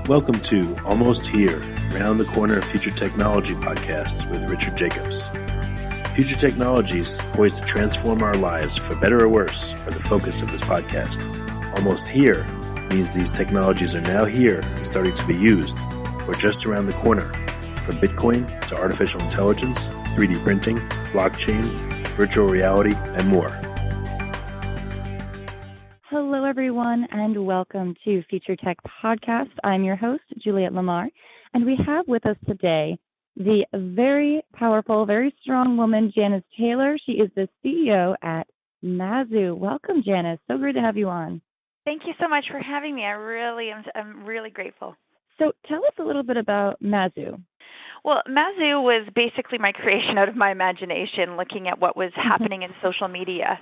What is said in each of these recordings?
Welcome to Almost Here, Round the Corner Future Technology podcasts with Richard Jacobs. Future technologies poised to transform our lives for better or worse are the focus of this podcast. Almost here means these technologies are now here and starting to be used, or just around the corner, from Bitcoin to artificial intelligence, 3D printing, blockchain, virtual reality, and more. Hello, everyone, and welcome to Future Tech Podcast. I'm your host, Juliette Lamar, and we have with us today the very powerful, very strong woman, Janice Taylor. She is the CEO at Mazu. Welcome, Janice. So great to have you on. Thank you so much for having me. I'm really grateful. So tell us a little bit about Mazu. Well, Mazu was basically my creation out of my imagination, looking at what was happening in social media.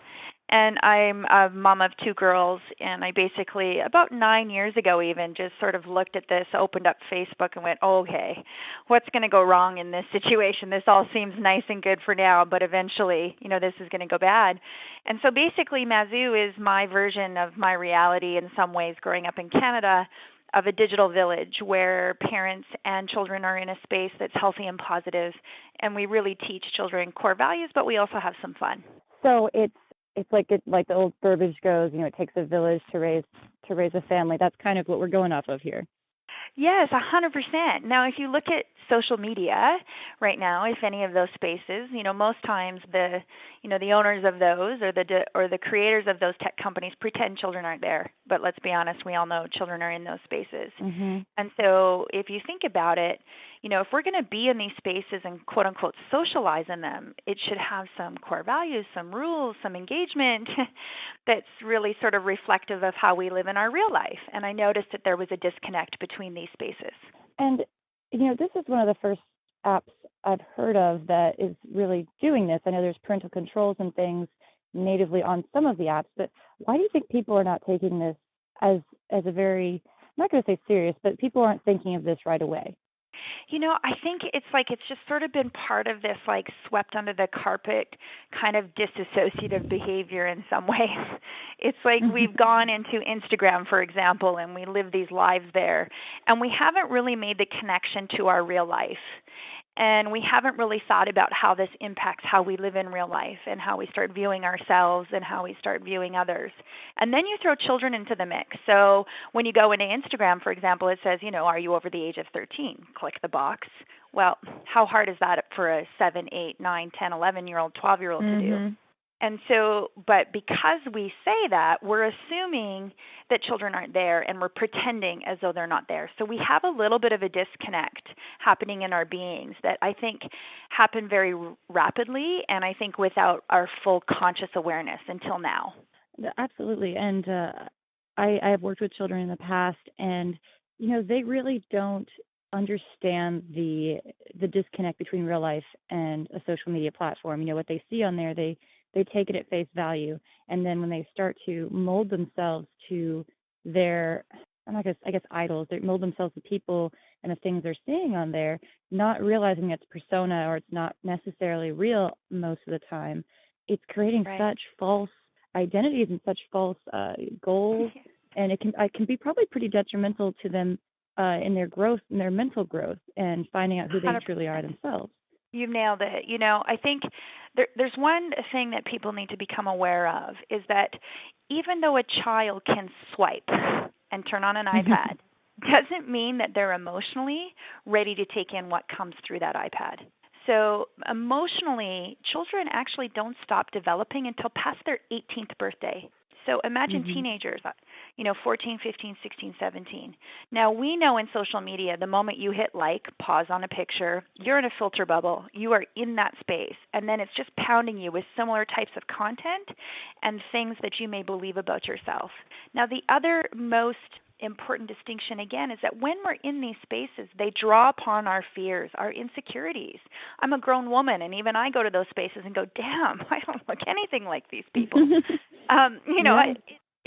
And I'm a mom of two girls, and I basically, about 9 years ago even, just sort of looked at this, opened up Facebook and went, okay, what's going to go wrong in this situation? This all seems nice and good for now, but eventually, this is going to go bad. And so basically, Mazu is my version of my reality in some ways growing up in Canada, of a digital village where parents and children are in a space that's healthy and positive, and we really teach children core values, but we also have some fun. So it's like the old verbiage goes, it takes a village to raise a family. That's kind of what we're going off of here. Yes, 100%. Now, if you look at social media right now, if any of those spaces, most times the owners of those or the creators of those tech companies pretend children aren't there. But let's be honest, we all know children are in those spaces. Mm-hmm. And so if you think about it, if we're going to be in these spaces and quote unquote socialize in them, it should have some core values, some rules, some engagement that's really sort of reflective of how we live in our real life. And I noticed that there was a disconnect between these spaces. And, this is one of the first apps I've heard of that is really doing this. I know there's parental controls and things natively on some of the apps, but why do you think people are not taking this as a very, I'm not going to say serious, but people aren't thinking of this right away? I think it's just sort of been part of this swept under the carpet kind of disassociative behavior in some ways. It's like we've gone into Instagram, for example, and we live these lives there, and we haven't really made the connection to our real life. And we haven't really thought about how this impacts how we live in real life and how we start viewing ourselves and how we start viewing others. And then you throw children into the mix. So when you go into Instagram, for example, it says, are you over the age of 13? Click the box. Well, how hard is that for a 7, 8, 9, 10, 11-year-old, 12-year-old to do? And so, but because we say that, we're assuming that children aren't there and we're pretending as though they're not there. So we have a little bit of a disconnect happening in our beings that I think happen very rapidly and I think without our full conscious awareness until now. Absolutely. And I have worked with children in the past and, they really don't understand the disconnect between real life and a social media platform. What they see on there, they take it at face value, and then when they start to mold themselves to their, I guess idols, they mold themselves to people and the things they're seeing on there, not realizing it's persona or it's not necessarily real most of the time. It's creating such false identities and such false goals, and it can be probably pretty detrimental to them in their growth, in their mental growth, and finding out who they 100%. truly are themselves. You've nailed it. I think there's one thing that people need to become aware of is that even though a child can swipe and turn on an iPad, doesn't mean that they're emotionally ready to take in what comes through that iPad. So emotionally, children actually don't stop developing until past their 18th birthday. So imagine teenagers, 14, 15, 16, 17. Now, we know in social media, the moment you hit pause on a picture, you're in a filter bubble. You are in that space. And then it's just pounding you with similar types of content and things that you may believe about yourself. Now, the other most important distinction, again, is that when we're in these spaces, they draw upon our fears, our insecurities. I'm a grown woman, and even I go to those spaces and go, damn, I don't look anything like these people.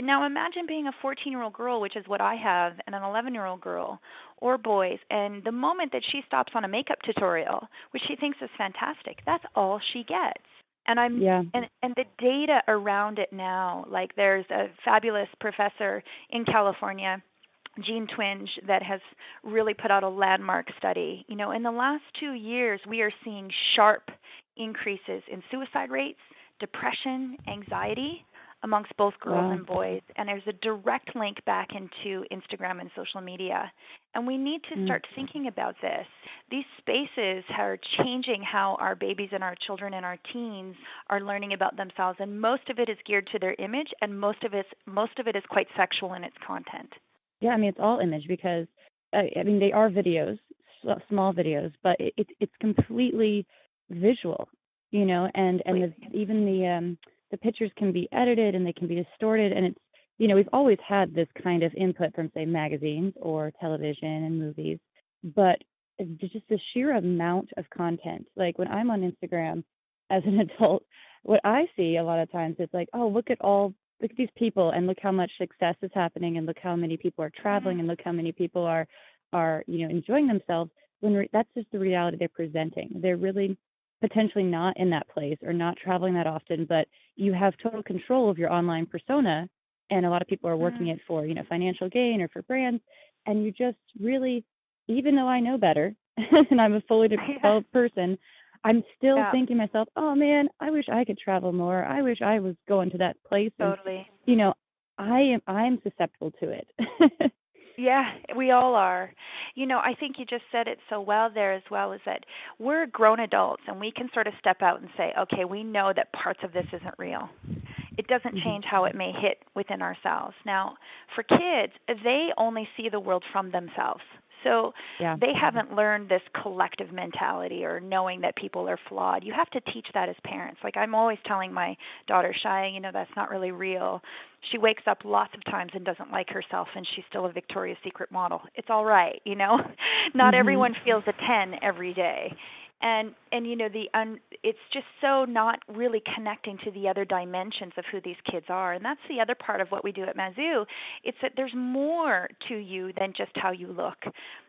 Now imagine being a 14-year-old girl, which is what I have, and an 11-year-old girl, or boys, and the moment that she stops on a makeup tutorial, which she thinks is fantastic, that's all she gets. And and the data around it now, there's a fabulous professor in California Gene Twinge that has really put out a landmark study. In the last 2 years, we are seeing sharp increases in suicide rates, depression, anxiety amongst both girls Wow. and boys. And there's a direct link back into Instagram and social media. And we need to Mm. start thinking about this. These spaces are changing how our babies and our children and our teens are learning about themselves. And most of it is geared to their image, and most of it is quite sexual in its content. Yeah, I mean, it's all image because, I mean, they are videos, small videos, but it's completely visual, and even the pictures can be edited and they can be distorted, and it's, we've always had this kind of input from, say, magazines or television and movies, but it's just the sheer amount of content. Like when I'm on Instagram as an adult, what I see a lot of times is like, oh, look at these people and look how much success is happening and look how many people are traveling and look how many people are enjoying themselves, when that's just the reality they're presenting. They're really potentially not in that place or not traveling that often, but you have total control of your online persona, and a lot of people are working it for financial gain or for brands, and you just really, even though I know better and I'm a fully developed person, I'm still thinking to myself, oh man, I wish I could travel more. I wish I was going to that place. Totally. And I'm susceptible to it. Yeah, we all are. I think you just said it so well there as well, is that we're grown adults and we can sort of step out and say, okay, we know that parts of this isn't real. It doesn't change how it may hit within ourselves. Now, for kids, they only see the world from themselves. So they haven't learned this collective mentality or knowing that people are flawed. You have to teach that as parents. Like I'm always telling my daughter, Shia, that's not really real. She wakes up lots of times and doesn't like herself, and she's still a Victoria's Secret model. It's all right, Not everyone feels a 10 every day. And it's just so not really connecting to the other dimensions of who these kids are. And that's the other part of what we do at Mazu. It's that there's more to you than just how you look.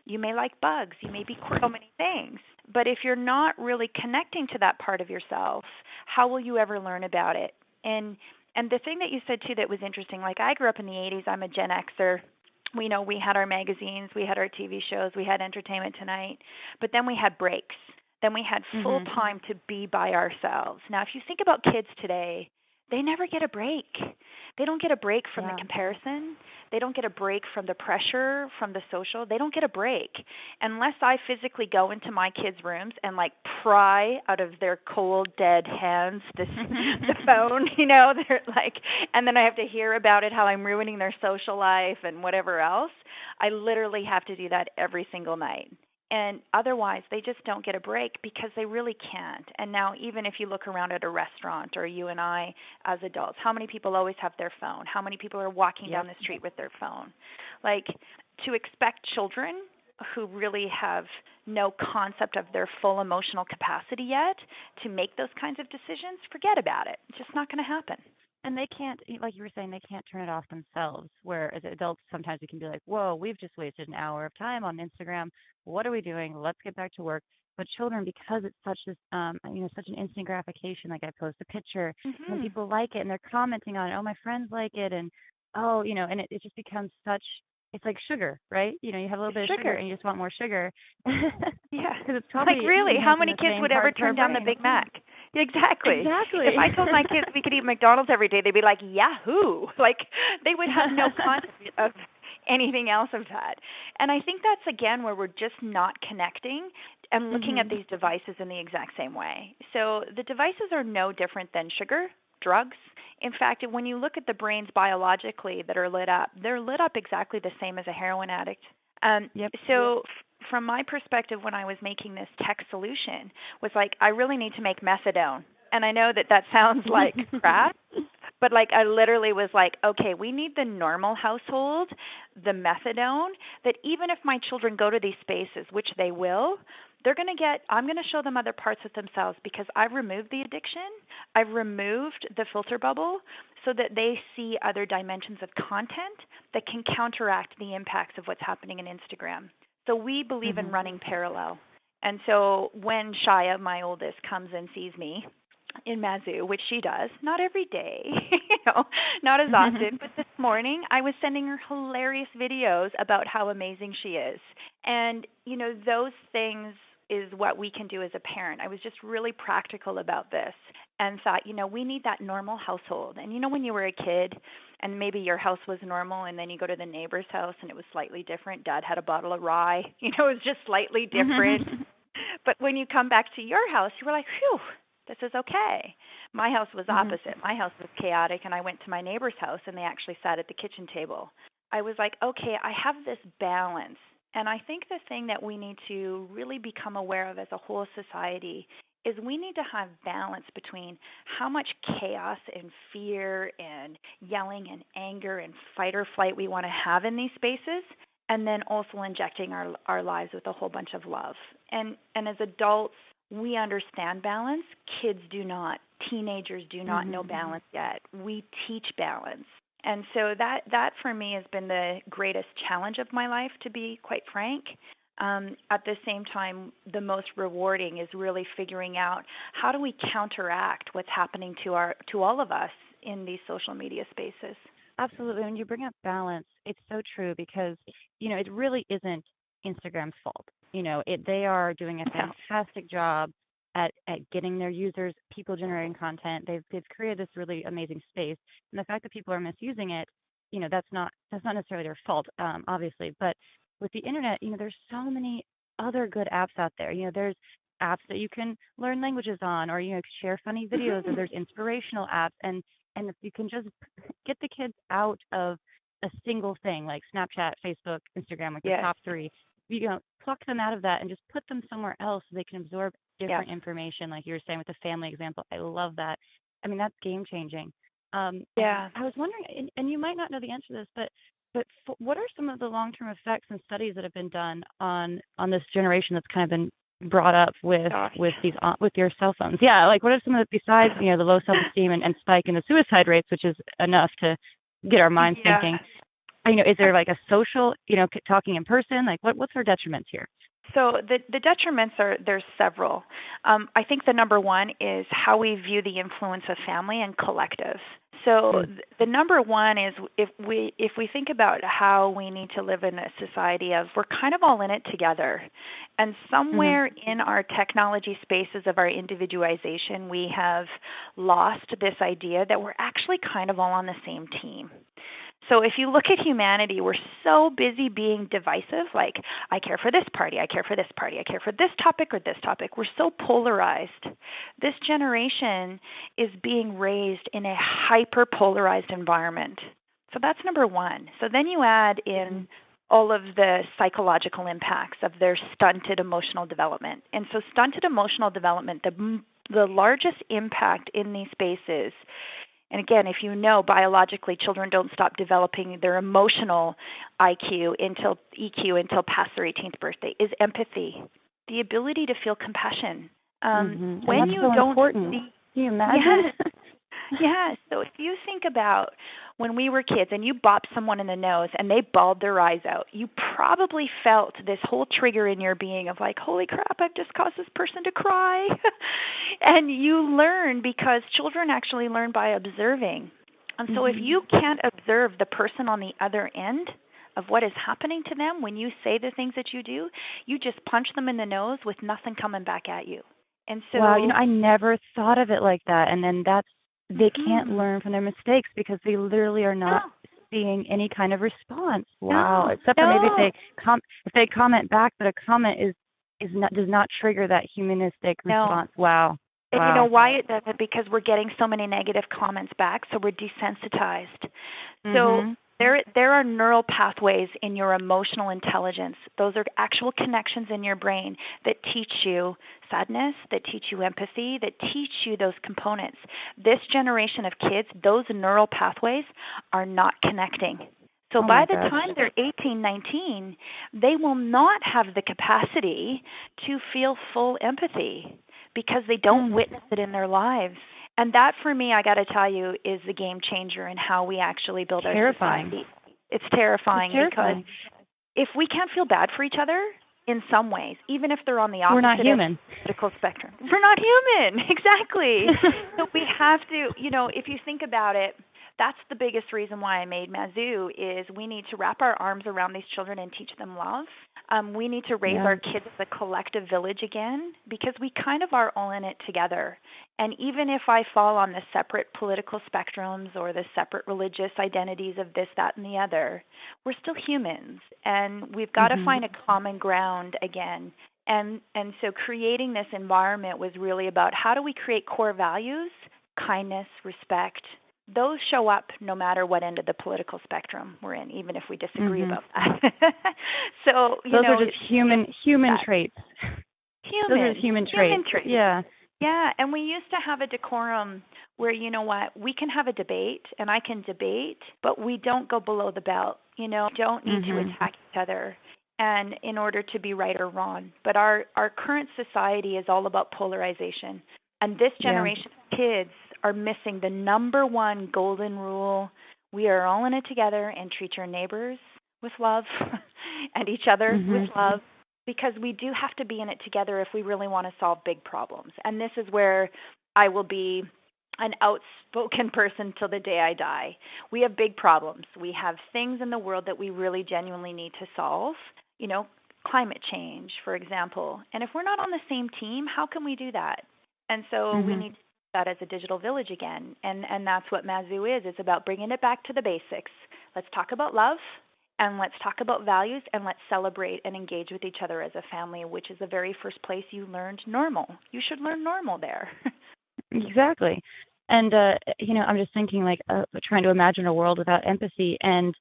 You may like bugs. You may be quirky, so many things. But if you're not really connecting to that part of yourself, how will you ever learn about it? And the thing that you said, too, that was interesting, like I grew up in the 80s. I'm a Gen Xer. We had our magazines, we had our TV shows, we had Entertainment Tonight, but then we had breaks. Then we had full time to be by ourselves. Now, if you think about kids today, they never get a break. They don't get a break from the comparison. They don't get a break from the pressure, from the social. They don't get a break unless I physically go into my kids' rooms and pry out of their cold, dead hands the phone. They're and then I have to hear about it, how I'm ruining their social life and whatever else. I literally have to do that every single night. And otherwise, they just don't get a break because they really can't. And now, even if you look around at a restaurant or you and I as adults, how many people always have their phone? How many people are walking down the street with their phone? To expect children who really have no concept of their full emotional capacity yet to make those kinds of decisions, forget about it. It's just not going to happen. And they can't, like you were saying, they can't turn it off themselves. Where as adults, sometimes we can be like, whoa, we've just wasted an hour of time on Instagram. What are we doing? Let's get back to work. But children, because it's such such an instant gratification, like I post a picture and people like it and they're commenting on it. Oh, my friends like it. And, and it just becomes it's like sugar, right? You have a little bit of sugar and you just want more sugar. Yeah. Because it's probably really, how many kids would ever turn down the Big Mac? Exactly. If I told my kids we could eat McDonald's every day, they'd be like, Yahoo! They would have no concept of anything else of that. And I think that's, again, where we're just not connecting and looking at these devices in the exact same way. So the devices are no different than sugar, drugs. In fact, when you look at the brains biologically that are lit up, they're lit up exactly the same as a heroin addict. From my perspective, when I was making this tech solution, was I really need to make methadone. And I know that sounds like crap, but I literally was okay, we need the normal household, the methadone, that even if my children go to these spaces, which they will, I'm going to show them other parts of themselves because I've removed the addiction. I've removed the filter bubble so that they see other dimensions of content that can counteract the impacts of what's happening in Instagram. So we believe in running parallel. And so when Shia, my oldest, comes and sees me, in Mazu, which she does, not every day, not as often, but this morning I was sending her hilarious videos about how amazing she is. And, those things is what we can do as a parent. I was just really practical about this and thought, we need that normal household. And when you were a kid and maybe your house was normal and then you go to the neighbor's house and it was slightly different, Dad had a bottle of rye, it was just slightly different. But when you come back to your house, you were like, phew, this is okay. My house was opposite. My house was chaotic, and I went to my neighbor's house, and they actually sat at the kitchen table. I was like, okay, I have this balance. And I think the thing that we need to really become aware of as a whole society is we need to have balance between how much chaos and fear and yelling and anger and fight or flight we want to have in these spaces, and then also injecting our lives with a whole bunch of love. And as adults, we understand balance. Kids do not. Teenagers do not know balance yet. We teach balance. And so that for me has been the greatest challenge of my life, to be quite frank. At the same time, the most rewarding is really figuring out how do we counteract what's happening to all of us in these social media spaces. Absolutely. When you bring up balance, it's so true because, it really isn't Instagram's fault. They are doing a fantastic job at getting their users, people generating content. They've created this really amazing space. And the fact that people are misusing it, that's not necessarily their fault, obviously. But with the internet, there's so many other good apps out there. There's apps that you can learn languages on, or share funny videos, or there's inspirational apps, and if you can just get the kids out of a single thing like Snapchat, Facebook, Instagram, like the top three, pluck them out of that and just put them somewhere else so they can absorb different information, like you were saying with the family example. I love that. I mean, that's game changing. I was wondering, and you might not know the answer to this, but what are some of the long-term effects and studies that have been done on this generation that's kind of been brought up with your cell phones? Yeah, like what are some of the, besides the low self-esteem and spike in the suicide rates, which is enough to get our minds thinking. Is there like a social, talking in person? Like what's our detriments here? So the detriments there's several. I think the number one is how we view the influence of family and collective. So the number one is if we think about how we need to live in a society of we're kind of all in it together, and somewhere in our technology spaces of our individualization, we have lost this idea that we're actually kind of all on the same team. So if you look at humanity, we're so busy being divisive, like I care for this party, I care for this party, I care for this topic or this topic. We're so polarized. This generation is being raised in a hyper-polarized environment. So that's number one. So then you add in all of the psychological impacts of their stunted emotional development. And so stunted emotional development, the largest impact in these spaces. And again, if biologically, children don't stop developing their emotional EQ until past their 18th birthday, is empathy, the ability to feel compassion. When you don't important. Can you imagine? Yeah. So if you think about when we were kids and you bopped someone in the nose and they bawled their eyes out, you probably felt this whole trigger in your being of like, holy crap, I've just caused this person to cry. And you learn because children actually learn by observing. And so if you can't observe the person on the other end of what is happening to them when you say the things that you do, you just punch them in the nose with nothing coming back at you. And so, wow, I never thought of it like that. And then they can't learn from their mistakes because they literally are not seeing any kind of response. Wow. Except for maybe if they comment back, but a comment does not trigger that humanistic response. Wow. And you know why it doesn't? Because we're getting so many negative comments back, so we're desensitized. So there are neural pathways in your emotional intelligence. Those are actual connections in your brain that teach you sadness, that teach you empathy, that teach you those components. This generation of kids, those neural pathways are not connecting. So by the time they're 18, 19, they will not have the capacity to feel full empathy because they don't witness it in their lives. And that, for me, I got to tell you, is the game changer in how we actually build our society. It's terrifying because if we can't feel bad for each other, in some ways, even if they're on the We're opposite not human. of the political spectrum. We're not human, exactly. So we have to, if you think about it, that's the biggest reason why I made Mazu is we need to wrap our arms around these children and teach them love. We need to raise our kids as a collective village again because we kind of are all in it together. And even if I fall on the separate political spectrums or the separate religious identities of this, that, and the other, we're still humans. And we've got to find a common ground again. And so creating this environment was really about how do we create core values, kindness, respect. Those show up no matter what end of the political spectrum we're in, even if we disagree about that. So, those are just human traits. Those are human traits. Yeah. Yeah, and we used to have a decorum where, we can have a debate, and I can debate, but we don't go below the belt. Don't need to attack each other and in order to be right or wrong. But our current society is all about polarization. And this generation of kids are missing the number one golden rule. We are all in it together and treat your neighbors with love and each other with love, because we do have to be in it together if we really want to solve big problems. And this is where I will be an outspoken person till the day I die. We have big problems. We have things in the world that we really genuinely need to solve, climate change, for example. And if we're not on the same team, how can we do that? And so we need to do that as a digital village again. And that's what Mazu is. It's about bringing it back to the basics. Let's talk about love, and let's talk about values, and let's celebrate and engage with each other as a family, which is the very first place you learned normal. You should learn normal there. Exactly. And, I'm just thinking, trying to imagine a world without empathy. And,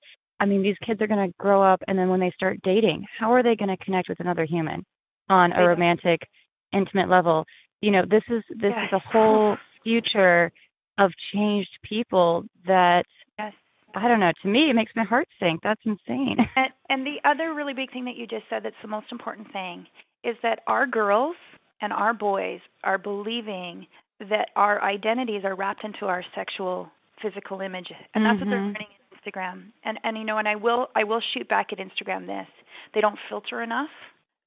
these kids are going to grow up, and then when they start dating, how are they going to connect with another human on a romantic, intimate level? This is a whole future of changed people that, I don't know, to me, it makes my heart sink. That's insane. And the other really big thing that you just said that's the most important thing is that our girls and our boys are believing that our identities are wrapped into our sexual, physical image. And that's what they're learning on Instagram. And I will shoot back at Instagram this. They don't filter enough.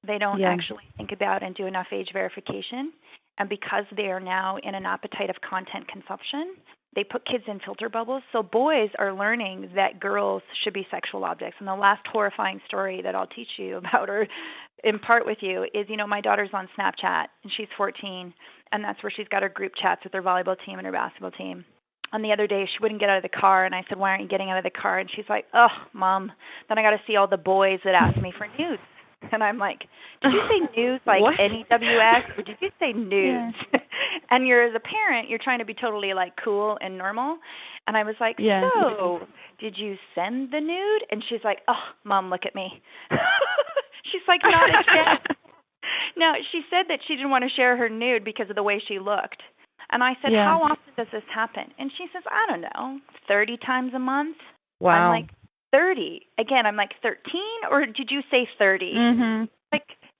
They don't actually think about and do enough age verification. And because they are now in an appetite of content consumption, they put kids in filter bubbles. So boys are learning that girls should be sexual objects. And the last horrifying story that I'll teach you about or impart with you is, my daughter's on Snapchat, and she's 14, and that's where she's got her group chats with her volleyball team and her basketball team. And the other day, she wouldn't get out of the car, and I said, why aren't you getting out of the car? And she's like, oh, Mom, then I got to see all the boys that ask me for nudes. And I'm like, did you say nudes like NEWS, or did you say nudes? Yeah. And as a parent, you're trying to be totally cool and normal. And I was like, so did you send the nude? And she's like, oh, Mom, look at me. She's like, not a yet. No, she said that she didn't want to share her nude because of the way she looked. And I said, how often does this happen? And she says, I don't know, 30 times a month. Wow. I'm like, 30. Again, I'm like, 13, or did you say 30?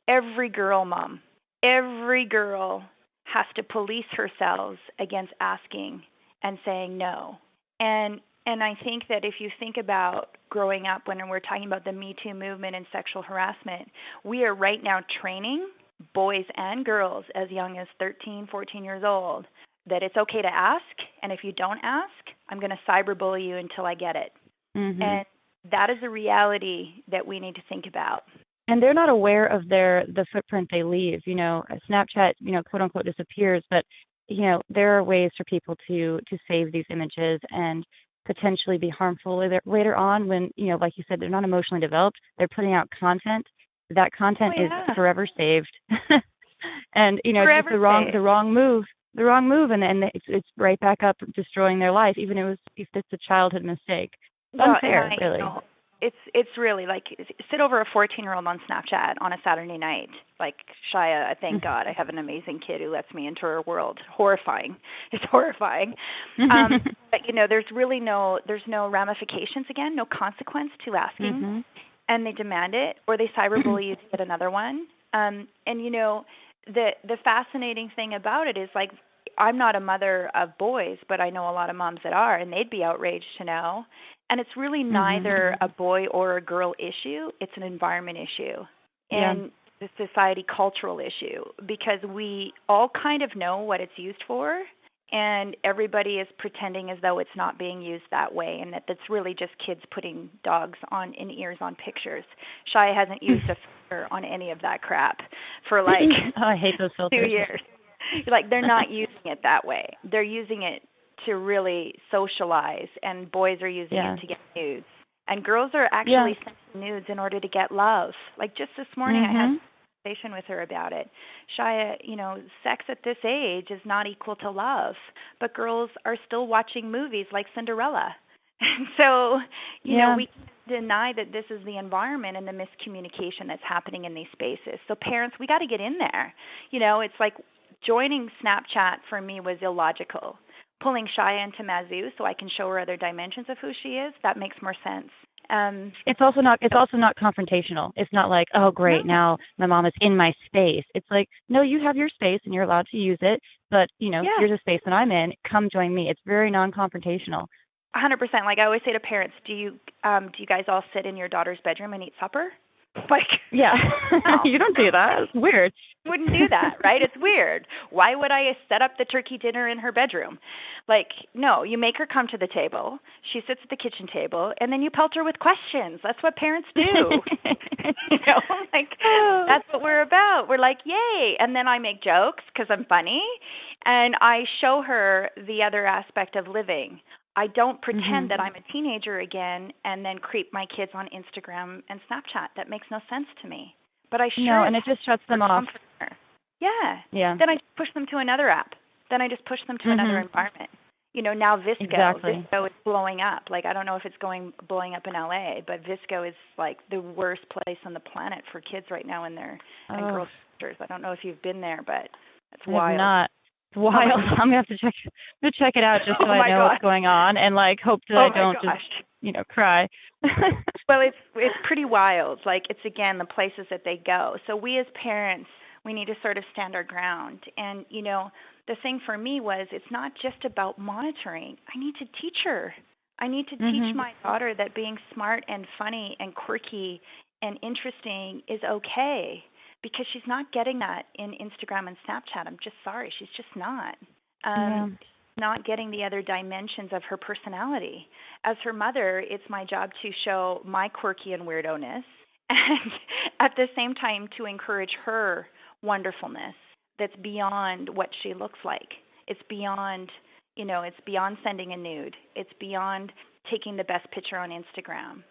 Every girl, Mom, every girl has to police herself against asking and saying no. And I think that if you think about growing up when we're talking about the Me Too movement and sexual harassment, we are right now training boys and girls as young as 13, 14 years old that it's okay to ask, and if you don't ask, I'm going to cyberbully you until I get it. And that is a reality that we need to think about. And they're not aware of the footprint they leave. Snapchat, quote unquote, disappears, but there are ways for people to save these images and potentially be harmful later on when, like you said, they're not emotionally developed. They're putting out content. That content is forever saved. And it's just the wrong move, and it's right back up destroying their life, even if it's a childhood mistake. Unfair, really. It's really sit over a 14-year-old on Snapchat on a Saturday night. Like, Shia, thank God I have an amazing kid who lets me into her world. Horrifying. It's horrifying. But, there's really no ramifications, again, no consequence to asking. And they demand it, or they cyberbully you to get another one. The fascinating thing about it is, I'm not a mother of boys, but I know a lot of moms that are, and they'd be outraged to know. And it's really neither a boy or a girl issue. It's an environment issue. And a society cultural issue because we all kind of know what it's used for, and everybody is pretending as though it's not being used that way, and that it's really just kids putting dogs in ears on pictures. Shia hasn't used a filter on any of that crap for like I hate those filters. 2 years. Like, they're not using it that way. They're using it to really socialize, and boys are using it to get nudes. And girls are actually sending nudes in order to get love. Like, just this morning I had a conversation with her about it. Shia, sex at this age is not equal to love, but girls are still watching movies like Cinderella. And so, you know, we can't deny that this is the environment and the miscommunication that's happening in these spaces. So parents, we got to get in there. You know, it's like joining Snapchat for me was illogical. Pulling Shia into Mazu so I can show her other dimensions of who she is, that makes more sense. It's also not confrontational. It's not like, oh great, now my mom is in my space. It's like, no, you have your space and you're allowed to use it, but here's a space that I'm in. Come join me. It's very non-confrontational. 100%. Like I always say to parents, do you guys all sit in your daughter's bedroom and eat supper? Like, yeah, you don't do that. It's weird. Wouldn't do that, right? It's weird. Why would I set up the turkey dinner in her bedroom? Like, no, you make her come to the table. She sits at the kitchen table, and then you pelt her with questions. That's what parents do. That's what we're about. We're like, yay. And then I make jokes because I'm funny, and I show her the other aspect of living. I don't pretend that I'm a teenager again and then creep my kids on Instagram and Snapchat. That makes no sense to me. But I No, and it just shuts them off. Yeah. Then I just push them to another app. Then I just push them to another environment. Now Visco. Exactly. Visco is blowing up. Like, I don't know if it's blowing up in LA, but Visco is like the worst place on the planet for kids right now and girls. I don't know if you've been there, but it's wild. I've not. Wild. I'm gonna have to check it out just so I know what's going on and like hope that I don't just cry. Well, it's pretty wild. Like, it's again the places that they go. So we as parents, we need to sort of stand our ground. And the thing for me was it's not just about monitoring. I need to teach her. I need to teach my daughter that being smart and funny and quirky and interesting is okay. Because she's not getting that in Instagram and Snapchat. I'm just sorry. She's just not. Not getting the other dimensions of her personality. As her mother, it's my job to show my quirky and weirdo-ness and at the same time to encourage her wonderfulness that's beyond what she looks like. It's beyond, it's beyond sending a nude. It's beyond taking the best picture on Instagram.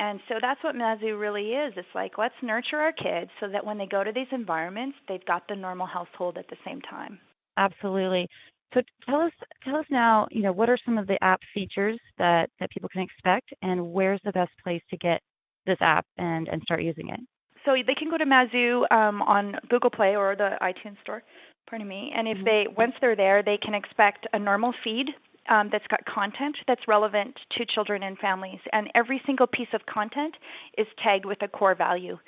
And so that's what Mazu really is. It's like, let's nurture our kids so that when they go to these environments, they've got the normal household at the same time. Absolutely. So tell us now, what are some of the app features that people can expect, and where's the best place to get this app and start using it? So they can go to Mazu on Google Play or the iTunes Store, and if once they're there, they can expect a normal feed that's got content that's relevant to children and families. And every single piece of content is tagged with a core value.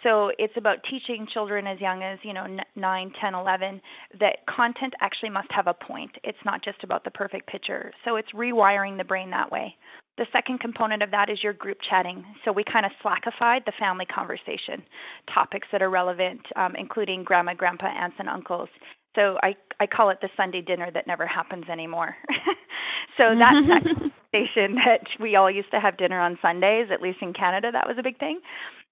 So it's about teaching children as young as, 9, 10, 11, that content actually must have a point. It's not just about the perfect picture. So it's rewiring the brain that way. The second component of that is your group chatting. So we kind of slackified the family conversation, topics that are relevant, including grandma, grandpa, aunts, and uncles. So I call it the Sunday dinner that never happens anymore. So that's that conversation that we all used to have dinner on Sundays, at least in Canada, that was a big thing.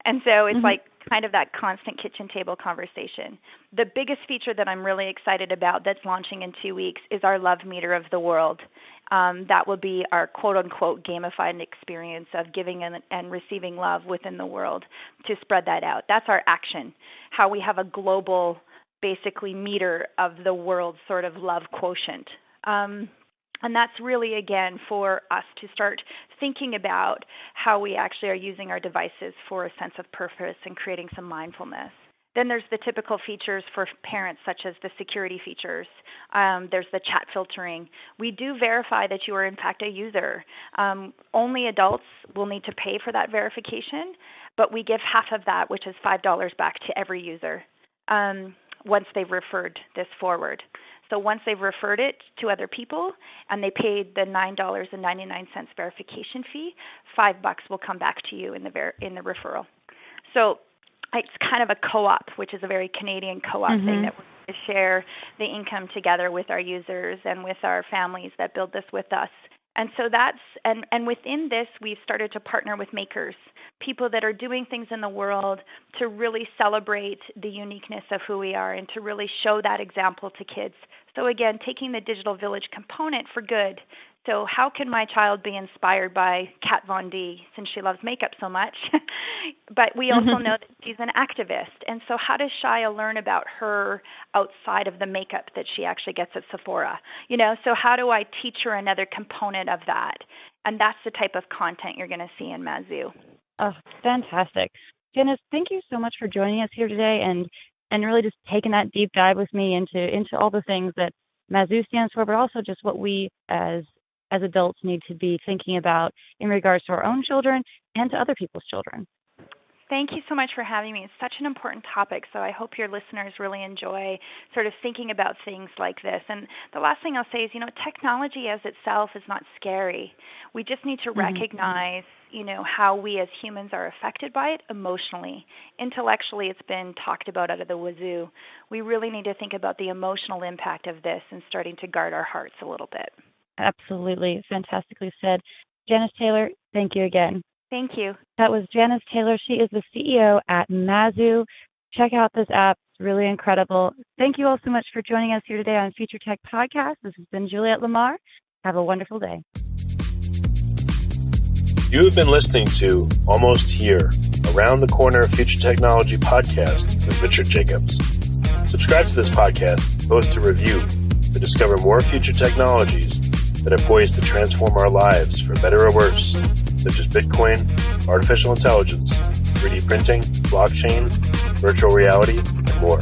And so it's like kind of that constant kitchen table conversation. The biggest feature that I'm really excited about that's launching in 2 weeks is our Love Meter of the World. That will be our quote-unquote gamified experience of giving and receiving love within the world to spread that out. That's our action, how we have a global basically meter of the world's sort of love quotient. And that's really, again, for us to start thinking about how we actually are using our devices for a sense of purpose and creating some mindfulness. Then there's the typical features for parents, such as the security features. There's the chat filtering. We do verify that you are, in fact, a user. Only adults will need to pay for that verification, but we give half of that, which is $5 back to every user once they've referred this forward. So once they've referred it to other people and they paid the $9.99 verification fee, $5 will come back to you in the referral. So it's kind of a co-op, which is a very Canadian co-op thing that we share the income together with our users and with our families that build this with us. And so that's, and within this, we've started to partner with makers, people that are doing things in the world to really celebrate the uniqueness of who we are and to really show that example to kids. So again, taking the digital village component for good. So how can my child be inspired by Kat Von D since she loves makeup so much? But we also know that she's an activist. And so how does Shia learn about her outside of the makeup that she actually gets at Sephora? So how do I teach her another component of that? And that's the type of content you're going to see in Mazu. Oh, fantastic. Janice, thank you so much for joining us here today and really just taking that deep dive with me into all the things that Mazu stands for, but also just what we as adults need to be thinking about in regards to our own children and to other people's children. Thank you so much for having me. It's such an important topic, so I hope your listeners really enjoy sort of thinking about things like this. And the last thing I'll say is, technology as itself is not scary. We just need to recognize, how we as humans are affected by it emotionally. Intellectually, it's been talked about out of the wazoo. We really need to think about the emotional impact of this and starting to guard our hearts a little bit. Absolutely. Fantastically said. Janice Taylor, thank you again. Thank you. That was Janice Taylor. She is the CEO at Mazu. Check out this app. It's really incredible. Thank you all so much for joining us here today on Future Tech Podcast. This has been Juliette Lamar. Have a wonderful day. You have been listening to Almost Here, Around the Corner Future Technology Podcast with Richard Jacobs. Subscribe to this podcast, post a review to discover more future technologies that are poised to transform our lives for better or worse, such as Bitcoin, artificial intelligence, 3D printing, blockchain, virtual reality, and more.